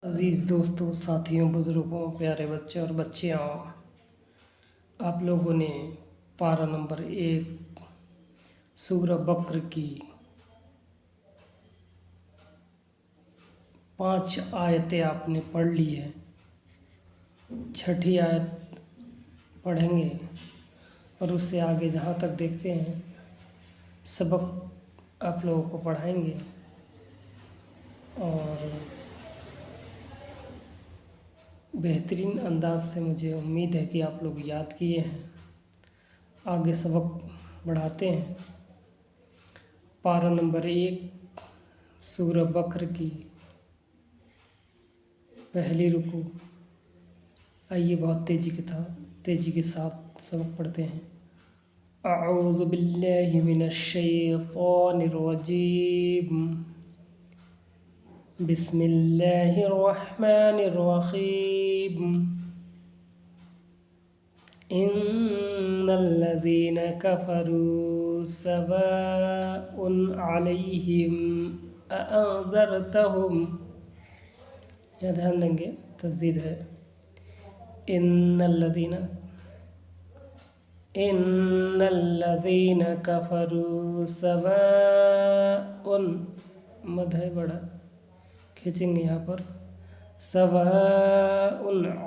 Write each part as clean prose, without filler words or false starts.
عزیز دوستوں، ساتھیوں، بزرگوں، پیارے بچے اور بچیاں، آپ لوگوں نے پارہ نمبر 1 سورہ بقرہ کی 5 آیتیں آپ نے پڑھ لی ہے۔ 6ٹھی آیت پڑھیں گے اور اس سے آگے جہاں تک دیکھتے ہیں سبق آپ لوگوں کو پڑھائیں گے، اور بہترین انداز سے مجھے امید ہے کہ آپ لوگ یاد کیے ہیں۔ آگے سبق بڑھاتے ہیں۔ پارہ نمبر 1 سورہ بقرہ کی پہلی رکوع۔ آئیے بہت تیزی کے ساتھ سبق پڑھتے ہیں۔ اعوذ باللہ من الشیطان الرجیم، بسم اللہ الرحمن الرحیم۔ ان الذین کفروا سواء علیہم اانذرتہم، یہ دھیان دیں گے، تشدید ہے۔ ان الذین کفروا سواء، مد ہے بڑا، کھینچیں گے یہاں پر، سواء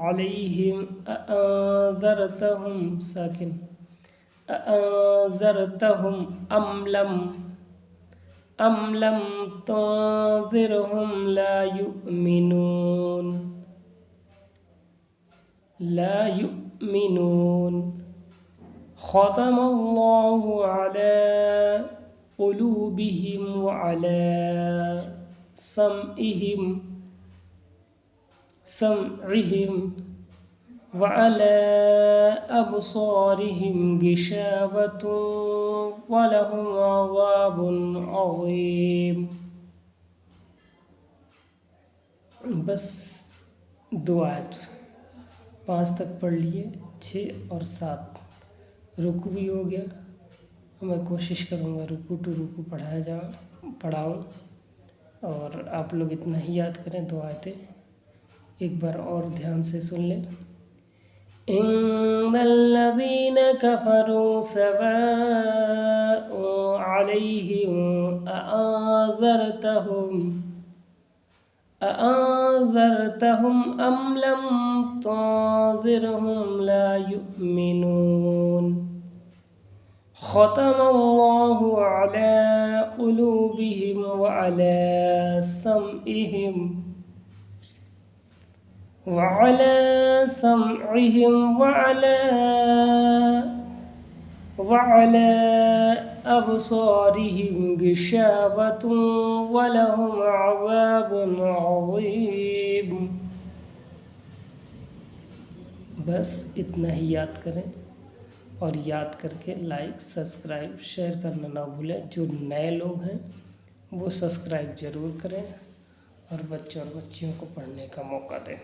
علیہم اانذرتہم، ساکن، اانذرتہم ام لم تنذرہم لا یؤمنون، ختم اللہ علی قلوبہم وعلی سمعہم وعلی ابصارہم غشاوۃ ولہم عذاب عظیم۔ بس 2 آیت 5 تک پڑھ لیے، 6 اور 7 رکوع بھی ہو گیا۔ میں کوشش کروں گا رکوع ٹو رکوع پڑھاؤں، اور آپ لوگ اتنا ہی یاد کریں۔ 2 آیتیں ایک بار اور دھیان سے سن لیں۔ ان الذین کفروا سواء علیہم اانذرتہم ام لم تنذرہم لا یؤمنون، ختم اللہ علی قلوبہم وعلی سمعہم وعلی ابصارہم غشاوۃ ولہم عذاب عظیم۔ بس اتنا ہی یاد کریں، اور یاد کر کے لائک، سبسکرائب، شیئر کرنا نہ بھولیں۔ جو نئے لوگ ہیں وہ سبسکرائب ضرور کریں، اور بچوں اور بچیوں کو پڑھنے کا موقع دیں۔